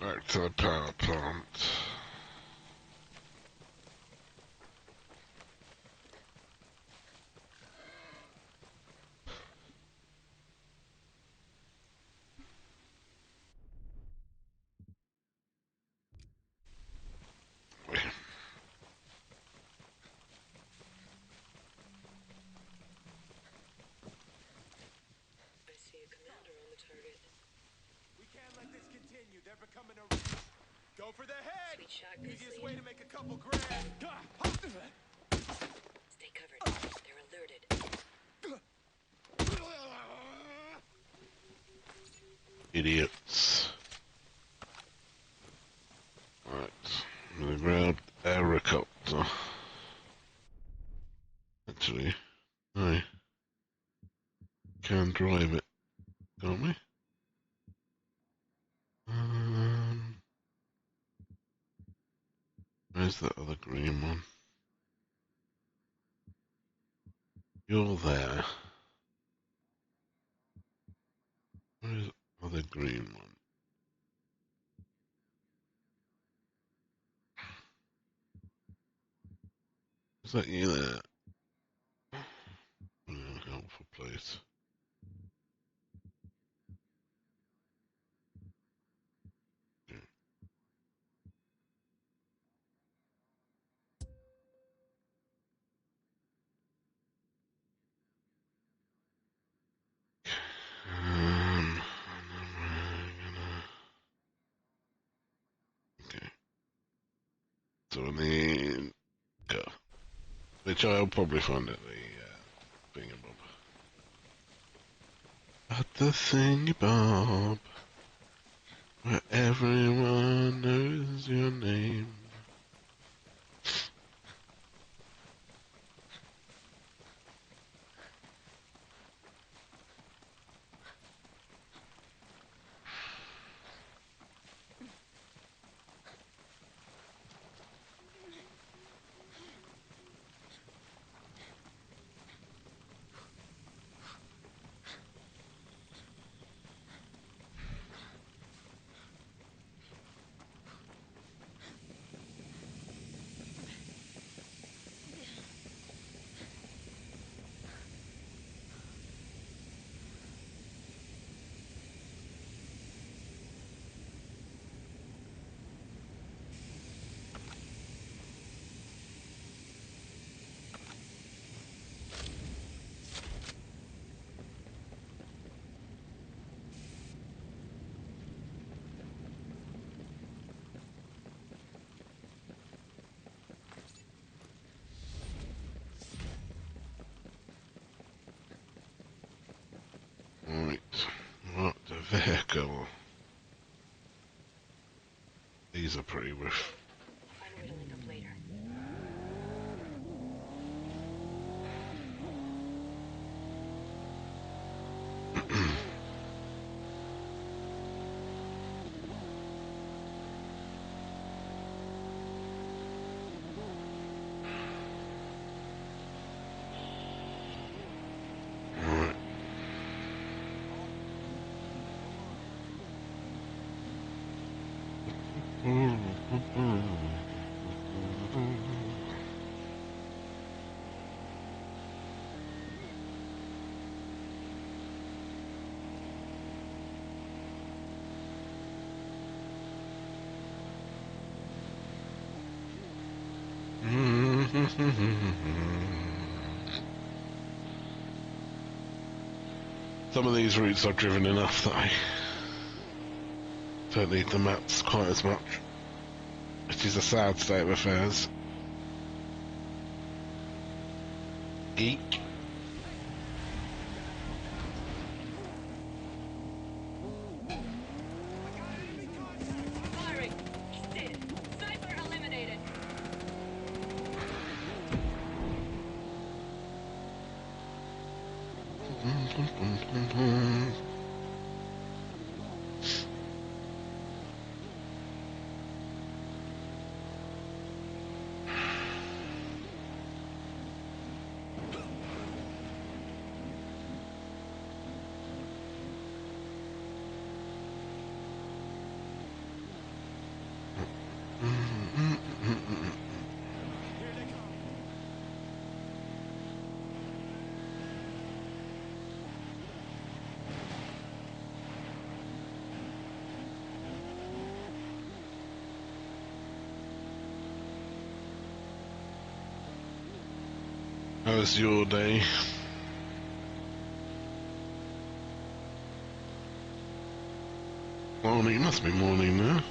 Back to the power plant. They're becoming a... Go for the head! Sweet shot, Easiest way to make a couple grand. Stay covered. They're alerted. Idiots. Right. I'm gonna grab a helicopter. Actually, I can drive it, can't we? Where's that other green one? You're there. Where's the other green one? Is that you there? Helpful place. Okay. So I need go, which I'll probably find at the thingamabob. At the thingabob, where everyone knows your name. Right, what the vehicle? These are pretty rough. I'll find a way to link up later. Some of these routes I've driven enough that I don't need the maps quite as much, which is a sad state of affairs. Geek. Firing! Dead. Sniper eliminated. How was your day? Morning, must be morning now.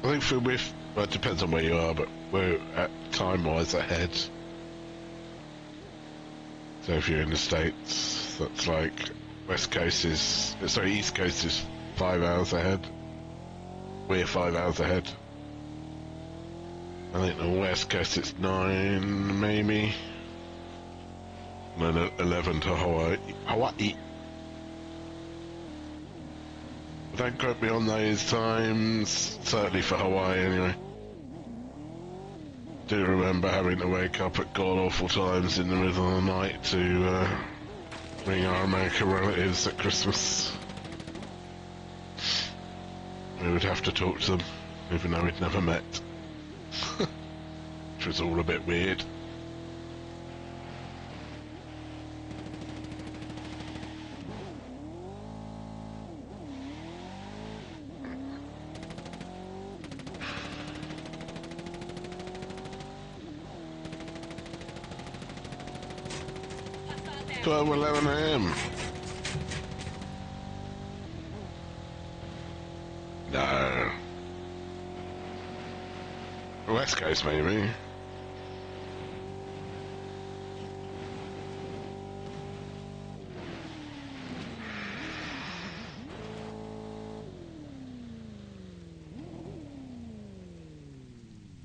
I think well, it depends on where you are, but we're at time-wise ahead. So if you're in the States, that's like East Coast is 5 hours ahead. We're 5 hours ahead. I think the West Coast it's 9, maybe. And then 11 to Hawaii. Don't quote me on those times, certainly for Hawaii anyway. Do remember having to wake up at god-awful times in the middle of the night to ring our American relatives at Christmas. We would have to talk to them, even though we'd never met. Which was all a bit weird. Hostile down. 11 AM. No. West Coast, maybe.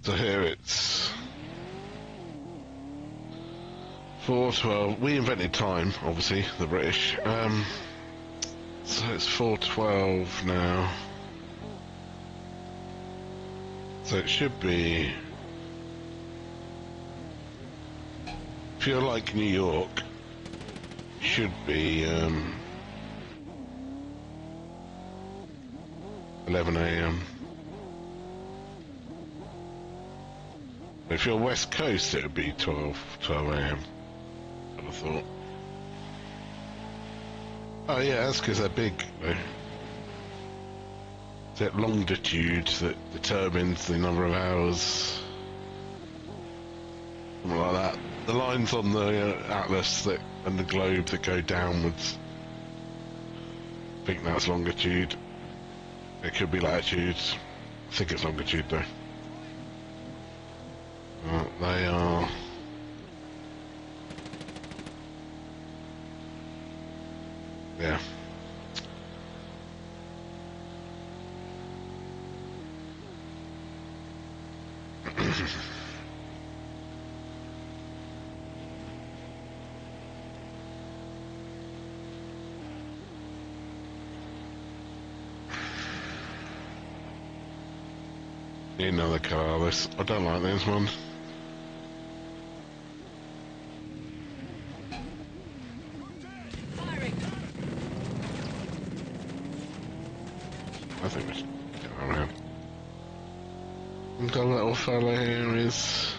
So here it's 4:12. We invented time, obviously, the British. So it's 4:12 now. So it should be. If you're like New York, should be 11 AM. If you're West Coast, it would be 12 AM. I would have thought. Oh yeah, that's because they're big, though. It's that longitude that determines the number of hours. Something like that. The lines on the atlas and the globe that go downwards. I think that's longitude. It could be latitude. I think it's longitude, though. They are. Yeah. Need another car. I don't like this one. Firing. I think we should go around. The little fella here is.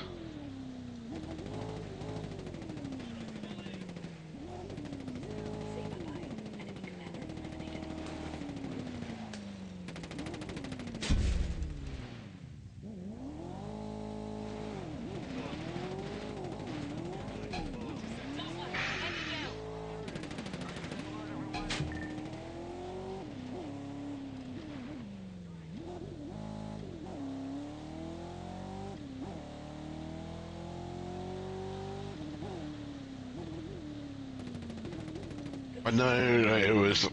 I know it was.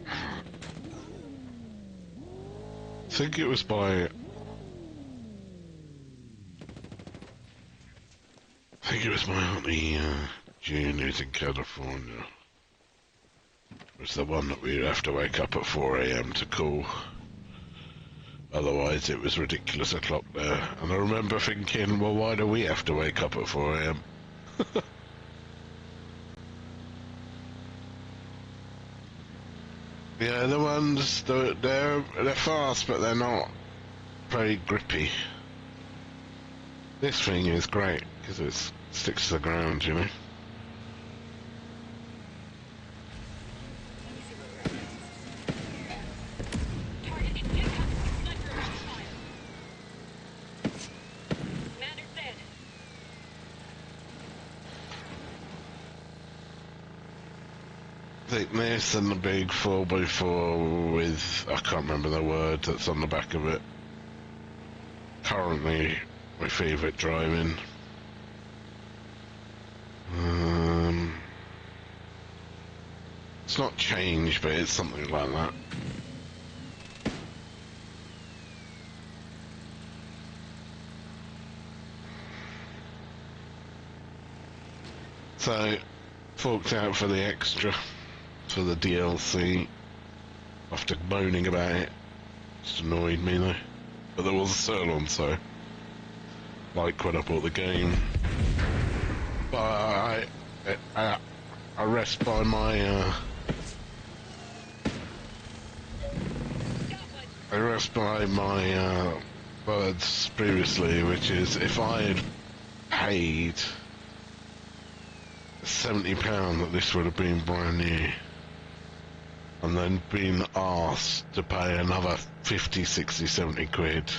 I think it was by. I think it was my auntie June, who's in California. It was the one that we'd have to wake up at 4 AM to call. Otherwise, it was ridiculous o'clock there. And I remember thinking, well, why do we have to wake up at 4 AM? Yeah, the ones they're fast, but they're not very grippy. This thing is great because it sticks to the ground, you know. Target in pickup. Sniper on fire. thickness and the big 4x4 with, I can't remember the word that's on the back of it. Currently my favourite driving. It's not change, but it's something like that. So, forked out for the extra, for the DLC, after moaning about it. Just annoyed me though. But there was a sale on, so, like when I bought the game. But I rest by my, words previously, which is if I had paid £70 that this would have been brand new, and then been asked to pay another 50, 60, 70 quid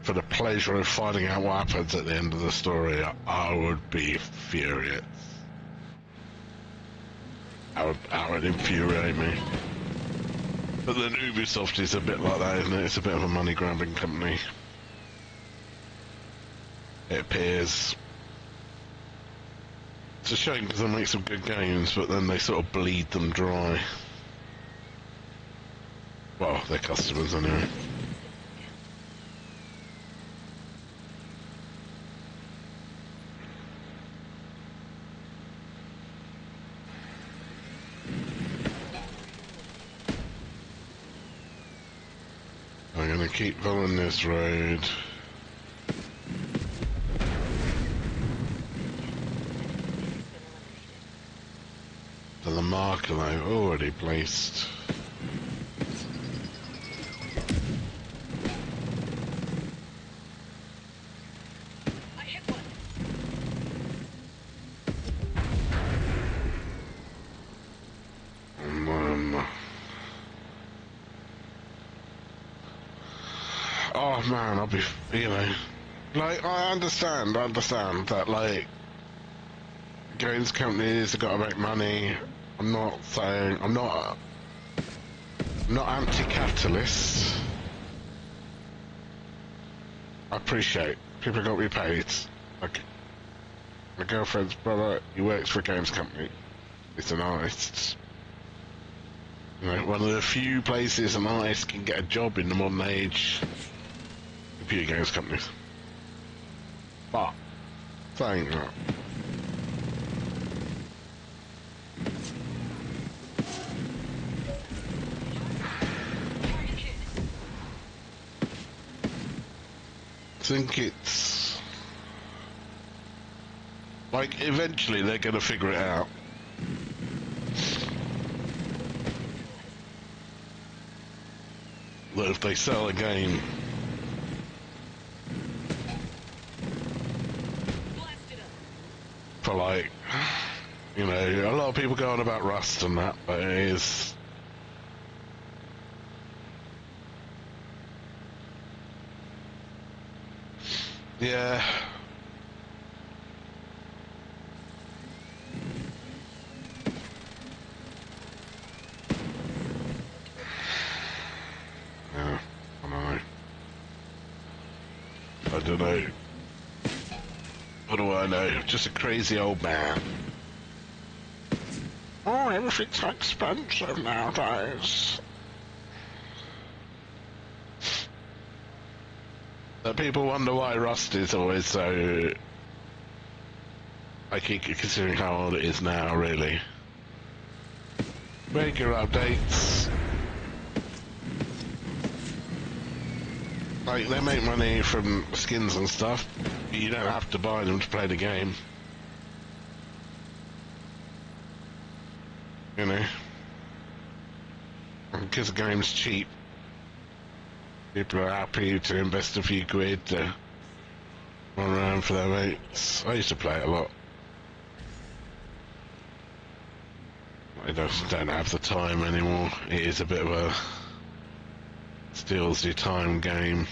for the pleasure of finding out what happens at the end of the story, I would be furious. That would infuriate me. But then Ubisoft is a bit like that, isn't it? It's a bit of a money-grabbing company. It appears. It's a shame because they make some good games, but then they sort of bleed them dry. Well, their customers anyway. I'm gonna keep following this road. To the marker I've already placed. I hit one. Oh man, I'll be, like, I understand that, like, games companies have got to make money. I'm not saying, I'm not anti-capitalist. I appreciate people got to be paid. Like, my girlfriend's brother, he works for a games company. He's an artist. You know, one of the few places an artist can get a job in the modern age. Computer games companies. But, saying that, I think it's like eventually they're gonna figure it out. That if they sell a game for like, you know, a lot of people go on about Rust and that, but it is. Yeah. Yeah, I know. I don't know. What do I know? Just a crazy old man. Oh, everything's so expensive nowadays. But people wonder why Rust is always so... I keep considering how old it is now, really. Regular updates. Like, they make money from skins and stuff, but you don't have to buy them to play the game. You know? Because the game's cheap. People are happy to invest a few quid to run around for their mates. I used to play it a lot. I just don't have the time anymore. It is a bit of a steals your time game.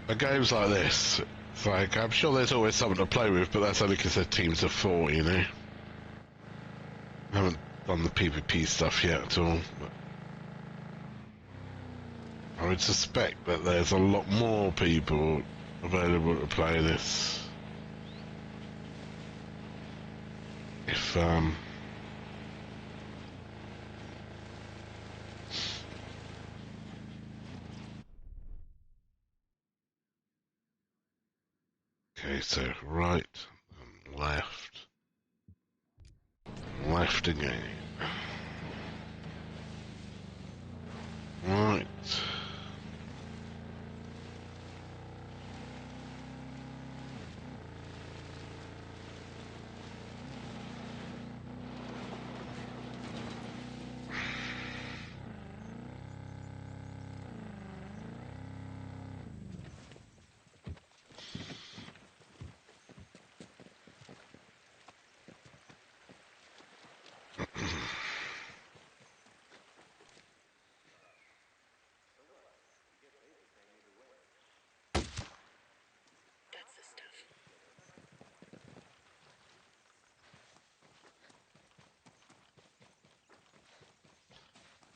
But games like this, it's like, I'm sure there's always something to play with, but that's only because they're teams of 4, you know? I haven't done the PvP stuff yet at all, but I would suspect that there's a lot more people available to play this. If, okay, so right and left. Left again. Right. That's the stuff.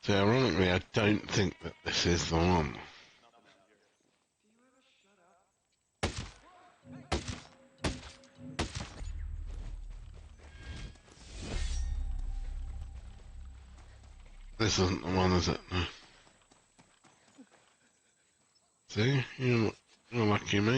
So ironically, I don't think that this is the one. This isn't the one, is it? No. See? You're lucky, mate.